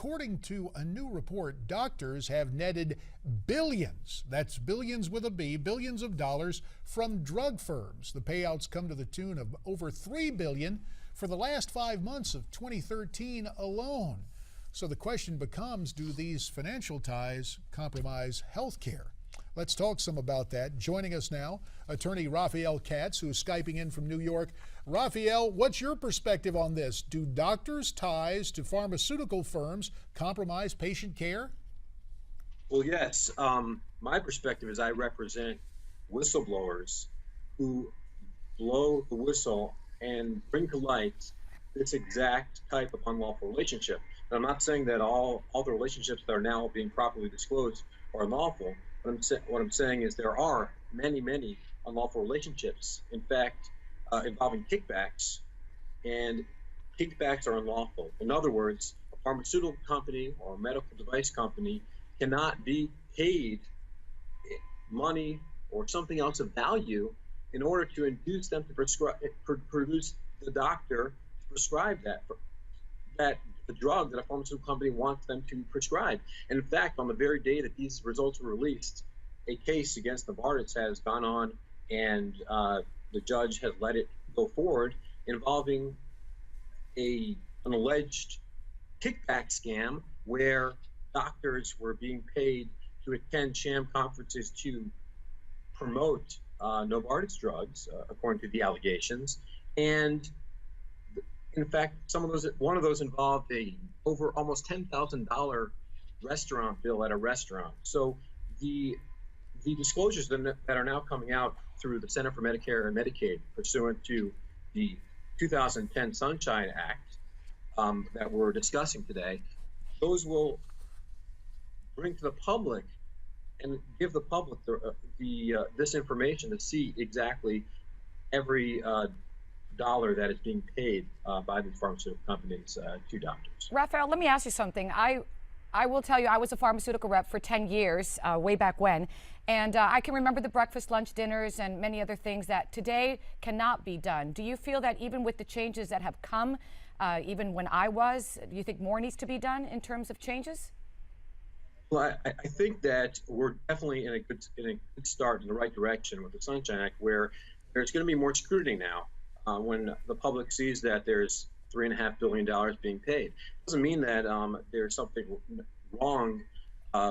according to a new report, doctors have netted billions, that's billions with a B, billions of dollars from drug firms. The payouts come to the tune of over $3 billion for the last 5 months of 2013 alone. So the question becomes, do these financial ties compromise health care? Let's talk some about that. Joining us now, attorney Raphael Katz, who is Skyping in from New York. Raphael, what's your perspective on this? Do doctors' ties to pharmaceutical firms compromise patient care? Well, yes. My perspective is I represent whistleblowers who blow the whistle and bring to light this exact type of unlawful relationship. And I'm not saying that all the relationships that are now being properly disclosed are unlawful. What I'm saying is there are many unlawful relationships, in fact, involving kickbacks, and kickbacks are unlawful. In other words, a pharmaceutical company or a medical device company cannot be paid money or something else of value in order to induce them to produce the doctor to prescribe that the drug that a pharmaceutical company wants them to prescribe. And in fact, on the very day that these results were released, a case against Novartis has gone on, and the judge has let it go forward, involving an alleged kickback scam where doctors were being paid to attend sham conferences to promote Novartis drugs, according to the allegations. And in fact, one of those involved over almost $10,000 restaurant bill at a restaurant. So the disclosures that are now coming out through the Center for Medicare and Medicaid, pursuant to the 2010 Sunshine Act that we're discussing today, those will bring to the public and give the public this information to see exactly every dollar that is being paid by the pharmaceutical companies to doctors. Raphael, let me ask you something. I will tell you, I was a pharmaceutical rep for 10 years, way back when, and I can remember the breakfast, lunch, dinners, and many other things that today cannot be done. Do you feel that even with the changes that have come, even when I was, do you think more needs to be done in terms of changes? Well, I think that we're definitely in a good start in the right direction with the Sunshine Act, where there's going to be more scrutiny now. When the public sees that there's $3.5 billion being paid. It doesn't mean that there's something wrong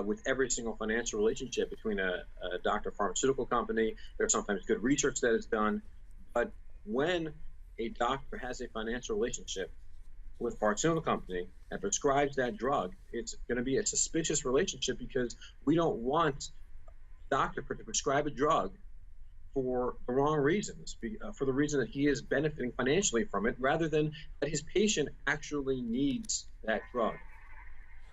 with every single financial relationship between a doctor pharmaceutical company. There's sometimes good research that is done, but when a doctor has a financial relationship with a pharmaceutical company and prescribes that drug, it's going to be a suspicious relationship, because we don't want a doctor to prescribe a drug for the wrong reasons, for the reason that he is benefiting financially from it, rather than that his patient actually needs that drug.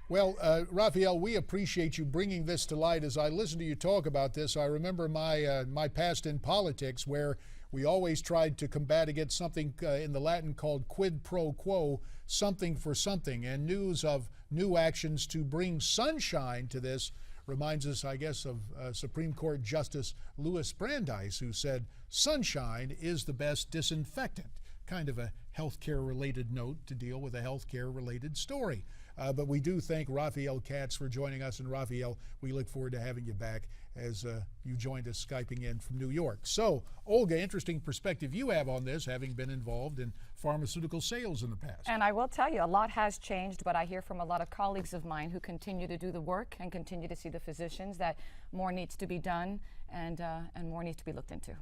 Well, Raphael, we appreciate you bringing this to light. As I listen to you talk about this, I remember my past in politics, where we always tried to combat against something in the Latin called quid pro quo, something for something, and news of new actions to bring sunshine to this reminds us, I guess, of Supreme Court Justice Louis Brandeis, who said sunshine is the best disinfectant. Kind of a healthcare-related note to deal with a healthcare-related story. But we do thank Raphael Katz for joining us. And Raphael, we look forward to having you back as you joined us Skyping in from New York. So, Olga, interesting perspective you have on this, having been involved in pharmaceutical sales in the past. And I will tell you, a lot has changed, but I hear from a lot of colleagues of mine who continue to do the work and continue to see the physicians that more needs to be done and more needs to be looked into.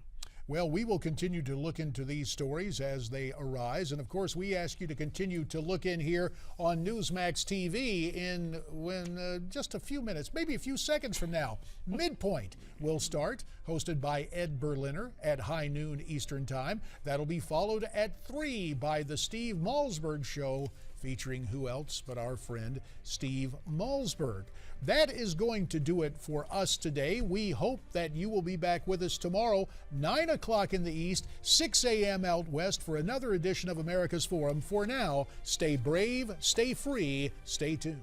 Well, we will continue to look into these stories as they arise. And of course, we ask you to continue to look in here on Newsmax TV when just a few minutes, maybe a few seconds from now. Midpoint will start, hosted by Ed Berliner at high noon Eastern Time. That'll be followed at 3 by the Steve Malzberg Show, featuring who else but our friend Steve Malzberg. That is going to do it for us today. We hope that you will be back with us tomorrow, 9 o'clock in the East, 6 a.m. out West, for another edition of America's Forum. For now, stay brave, stay free, stay tuned.